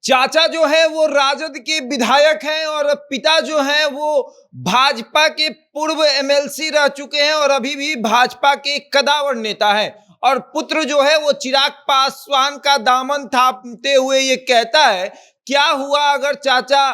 चाचा जो है वो राजद के विधायक हैं और पिता जो है वो भाजपा के पूर्व एमएलसी रह चुके हैं और अभी भी भाजपा के कदावर नेता हैं। और पुत्र जो है वो चिराग पासवान का दामन थामते हुए ये कहता है, क्या हुआ अगर चाचा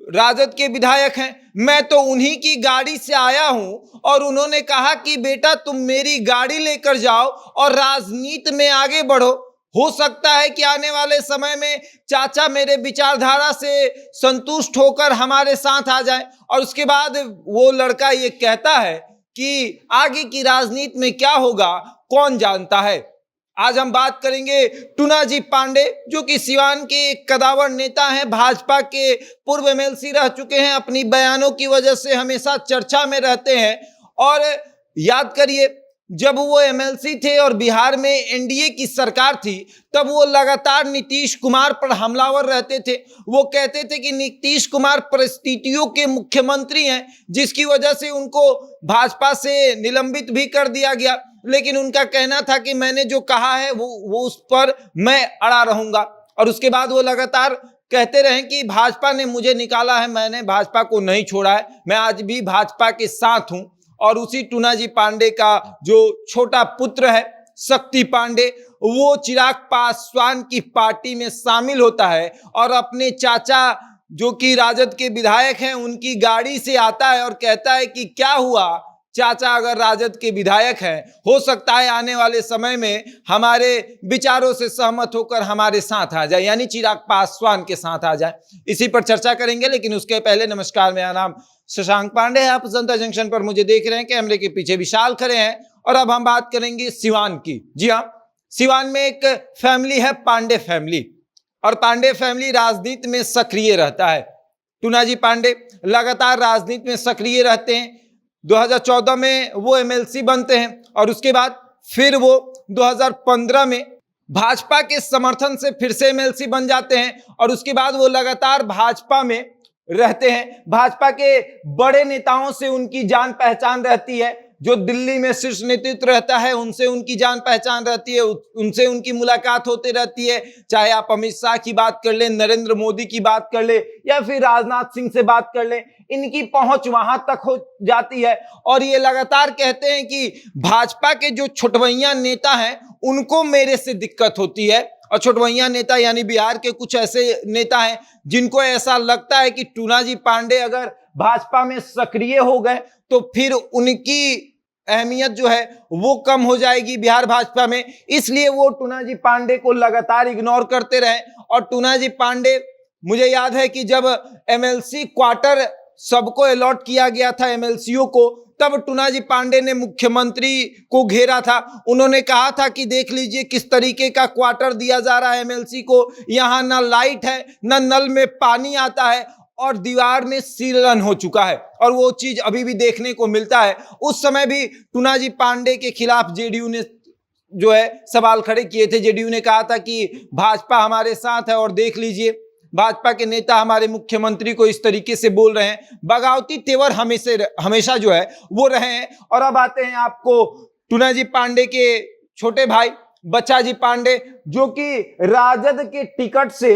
राजद के विधायक हैं, मैं तो उन्हीं की गाड़ी से आया हूं और उन्होंने कहा कि बेटा तुम मेरी गाड़ी लेकर जाओ और राजनीति में आगे बढ़ो। हो सकता है कि आने वाले समय में चाचा मेरे विचारधारा से संतुष्ट होकर हमारे साथ आ जाए। और उसके बाद वो लड़का ये कहता है कि आगे की राजनीति में क्या होगा कौन जानता है। आज हम बात करेंगे टूनाजी पांडे, जो कि सिवान के एक कदावर नेता हैं, भाजपा के पूर्व एमएलसी रह चुके हैं, अपनी बयानों की वजह से हमेशा चर्चा में रहते हैं। और याद करिए जब वो एमएलसी थे और बिहार में एनडीए की सरकार थी तब वो लगातार नीतीश कुमार पर हमलावर रहते थे। वो कहते थे कि नीतीश कुमार परिस्थितियों के मुख्यमंत्री हैं, जिसकी वजह से उनको भाजपा से निलंबित भी कर दिया गया। लेकिन उनका कहना था कि मैंने जो कहा है वो उस पर मैं अड़ा रहूंगा। और उसके बाद वो लगातार कहते रहे कि भाजपा ने मुझे निकाला है, मैंने भाजपा को नहीं छोड़ा है, मैं आज भी भाजपा के साथ हूं। और उसी टूनाजी पांडे का जो छोटा पुत्र है शक्ति पांडे, वो चिराग पासवान की पार्टी में शामिल होता है और अपने चाचा जो कि राजद के विधायक हैं उनकी गाड़ी से आता है और कहता है कि क्या हुआ चाचा अगर राजद के विधायक हैं, हो सकता है आने वाले समय में हमारे विचारों से सहमत होकर हमारे साथ आ जाए, यानी चिराग पासवान के साथ आ जाए। इसी पर चर्चा करेंगे, लेकिन उसके पहले नमस्कार, मेरा नाम शशांक पांडे है। आप जनता जंक्शन पर मुझे देख रहे हैं, कैमरे के पीछे विशाल खड़े हैं और अब हम बात करेंगे सिवान की। जी हाँ, सिवान में एक फैमिली है पांडे फैमिली, और पांडे फैमिली राजनीति में सक्रिय रहता है। टूनाजी पांडे लगातार राजनीति में सक्रिय रहते हैं। 2014 में वो एमएलसी बनते हैं और उसके बाद फिर वो 2015 में भाजपा के समर्थन से फिर से एमएलसी बन जाते हैं और उसके बाद वो लगातार भाजपा में रहते हैं। भाजपा के बड़े नेताओं से उनकी जान पहचान रहती है, जो दिल्ली में शीर्ष नेतृत्व रहता है उनसे उनकी जान पहचान रहती है, उनसे उनकी मुलाकात होती रहती है। चाहे आप अमित शाह की बात कर लें, नरेंद्र मोदी की बात कर ले या फिर राजनाथ सिंह से बात कर लें, इनकी पहुंच वहां तक हो जाती है। और ये लगातार कहते हैं कि भाजपा के जो छुटवैया नेता हैं उनको मेरे से दिक्कत होती है। और छुटवैया नेता यानी बिहार के कुछ ऐसे नेता हैं जिनको ऐसा लगता है कि टूनाजी पांडे अगर भाजपा में सक्रिय हो गए तो फिर उनकी अहमियत जो है वो कम हो जाएगी बिहार भाजपा में। इसलिए वो टूनाजी पांडे को लगातार इग्नोर करते रहे। और टूनाजी पांडे, मुझे याद है कि जब एमएलसी क्वार्टर सबको अलॉट किया गया था एमएलसीओ को, तब टूनाजी पांडे ने मुख्यमंत्री को घेरा था। उन्होंने कहा था कि देख लीजिए किस तरीके का क्वार्टर दिया जा रहा है एमएलसी को, यहाँ ना लाइट है ना नल में पानी आता है और दीवार में सीलन हो चुका है। और वो चीज अभी भी देखने को मिलता है। उस समय भी टूनाजी पांडे के खिलाफ जेडीयू ने जो है सवाल खड़े किए थे। जेडीयू ने कहा था कि भाजपा हमारे साथ है और देख लीजिए भाजपा के नेता हमारे मुख्यमंत्री को इस तरीके से बोल रहे हैं। बगावती तेवर हमेशा जो है वो रहे हैं। और अब आते हैं आपको टूनाजी पांडे के छोटे भाई बच्चाजी पांडे, जो कि राजद के टिकट से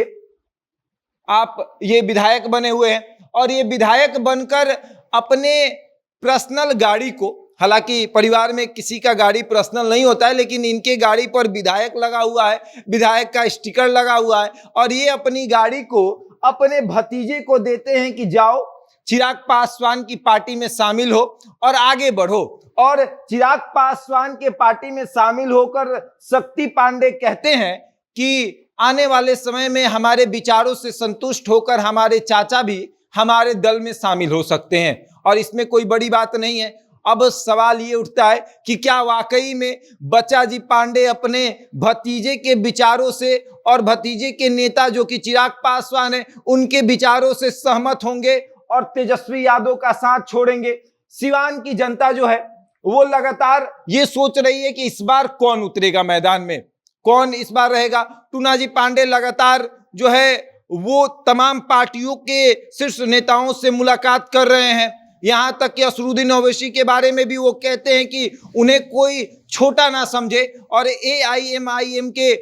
आप ये विधायक बने हुए हैं। और ये विधायक बनकर अपने पर्सनल गाड़ी को, हालांकि परिवार में किसी का गाड़ी पर्सनल नहीं होता है, लेकिन इनके गाड़ी पर विधायक लगा हुआ है, विधायक का स्टिकर लगा हुआ है। और ये अपनी गाड़ी को अपने भतीजे को देते हैं कि जाओ चिराग पासवान की पार्टी में शामिल हो और आगे बढ़ो। और चिराग पासवान के पार्टी में शामिल होकर शक्ति पांडे कहते हैं कि आने वाले समय में हमारे विचारों से संतुष्ट होकर हमारे चाचा भी हमारे दल में शामिल हो सकते हैं। और इसमें कोई बड़ी बात नहीं है। अब सवाल ये उठता है कि क्या वाकई में बच्चाजी पांडे अपने भतीजे के विचारों से और भतीजे के नेता जो कि चिराग पासवान है उनके विचारों से सहमत होंगे और तेजस्वी यादव का साथ छोड़ेंगे। सिवान की जनता जो है वो लगातार ये सोच रही है कि इस बार कौन उतरेगा मैदान में, कौन इस बार रहेगा। टूनाजी पांडे लगातार जो है वो तमाम पार्टियों के शीर्ष नेताओं से मुलाकात कर रहे हैं। यहां तक कि असरुद्दीन ओवैसी के बारे में भी वो कहते हैं कि उन्हें कोई छोटा ना समझे और एआईएमआईएम के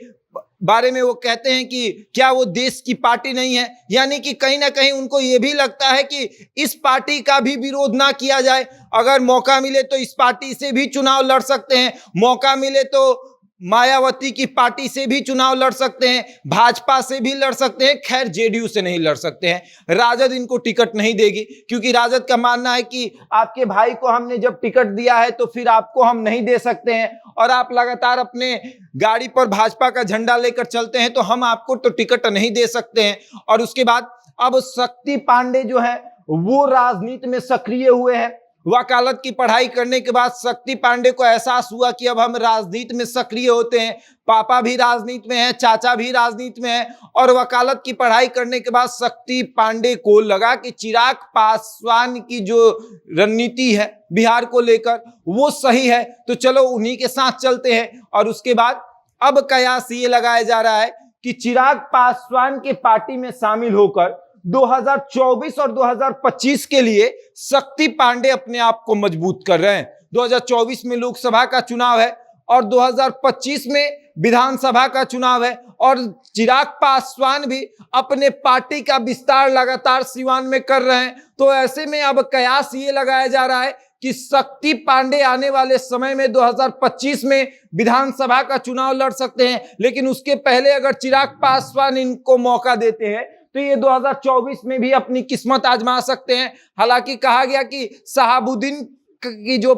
बारे में वो कहते हैं कि क्या वो देश की पार्टी नहीं है, यानी कि कहीं ना कहीं उनको ये भी लगता है कि इस पार्टी का भी विरोध ना किया जाए। अगर मौका मिले तो इस पार्टी से भी चुनाव लड़ सकते हैं, मौका मिले तो मायावती की पार्टी से भी चुनाव लड़ सकते हैं, भाजपा से भी लड़ सकते हैं, खैर जेडीयू से नहीं लड़ सकते हैं। राजद इनको टिकट नहीं देगी, क्योंकि राजद का मानना है कि आपके भाई को हमने जब टिकट दिया है तो फिर आपको हम नहीं दे सकते हैं, और आप लगातार अपने गाड़ी पर भाजपा का झंडा लेकर चलते हैं तो हम आपको तो टिकट नहीं दे सकते हैं। और उसके बाद अब शक्ति पांडे जो है वो राजनीति में सक्रिय हुए हैं। वकालत की पढ़ाई करने के बाद शक्ति पांडे को एहसास हुआ कि अब हम राजनीति में सक्रिय होते हैं, पापा भी राजनीति में है, चाचा भी राजनीति में है, और वकालत की पढ़ाई करने के बाद शक्ति पांडे को लगा कि चिराग पासवान की जो रणनीति है बिहार को लेकर वो सही है, तो चलो उन्हीं के साथ चलते हैं। और उसके बाद अब कयास ये लगाया जा रहा है कि चिराग पासवान के पार्टी में शामिल होकर 2024 और 2025 के लिए शक्ति पांडे अपने आप को मजबूत कर रहे हैं। 2024 में लोकसभा का चुनाव है और 2025 में विधानसभा का चुनाव है, और चिराग पासवान भी अपने पार्टी का विस्तार लगातार सिवान में कर रहे हैं। तो ऐसे में अब कयास ये लगाया जा रहा है कि शक्ति पांडे आने वाले समय में 2025 में विधानसभा का चुनाव लड़ सकते हैं, लेकिन उसके पहले अगर चिराग पासवान इनको मौका देते हैं तो ये 2024 में भी अपनी किस्मत आजमा सकते हैं। हालांकि कहा गया कि शहाबुद्दीन की जो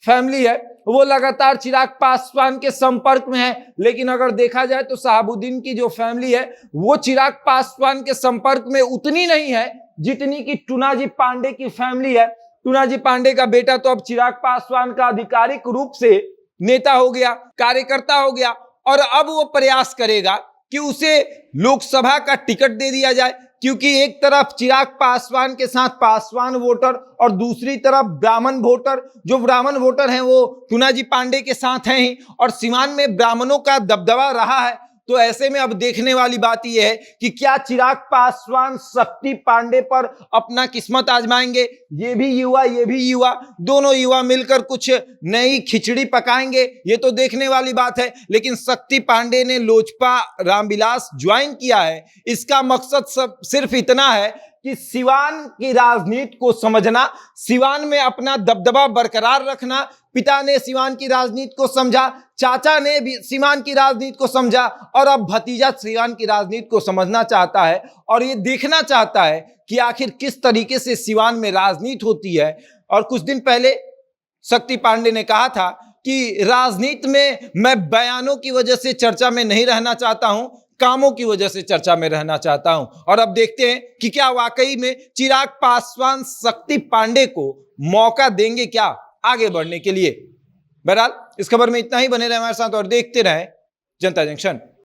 फैमिली है वो लगातार चिराग पासवान के संपर्क में है, लेकिन अगर देखा जाए तो शहाबुद्दीन की जो फैमिली है वो चिराग पासवान के संपर्क में उतनी नहीं है जितनी कि टूनाजी पांडे की फैमिली है। टूनाजी पांडे का बेटा तो अब चिराग पासवान का आधिकारिक रूप से नेता हो गया, कार्यकर्ता हो गया, और अब वो प्रयास करेगा कि उसे लोकसभा का टिकट दे दिया जाए, क्योंकि एक तरफ चिराग पासवान के साथ पासवान वोटर और दूसरी तरफ ब्राह्मण वोटर, जो ब्राह्मण वोटर हैं वो टूनाजी पांडे के साथ हैं ही, और सिवान में ब्राह्मणों का दबदबा रहा है। तो ऐसे में अब देखने वाली बात यह है कि क्या चिराग पासवान शक्ति पांडे पर अपना किस्मत आजमाएंगे। ये भी युवा दोनों युवा मिलकर कुछ नई खिचड़ी पकाएंगे, ये तो देखने वाली बात है। लेकिन शक्ति पांडे ने लोजपा रामविलास ज्वाइन किया है, इसका मकसद सिर्फ इतना है कि सिवान की राजनीति को समझना, सिवान में अपना दबदबा बरकरार रखना। पिता ने सिवान की राजनीति को समझा, चाचा ने भी सिवान की राजनीति को समझा, और अब भतीजा सिवान की राजनीति को समझना चाहता है और ये देखना चाहता है कि आखिर किस तरीके से सिवान में राजनीति होती है। और कुछ दिन पहले शक्ति पांडे ने कहा था कि राजनीति में मैं बयानों की वजह से चर्चा में नहीं रहना चाहता हूं, कामों की वजह से चर्चा में रहना चाहता हूं। और अब देखते हैं कि क्या वाकई में चिराग पासवान शक्ति पांडे को मौका देंगे क्या आगे बढ़ने के लिए। बहरहाल इस खबर में इतना ही, बने रहे हमारे साथ और देखते रहे जनता जंक्शन।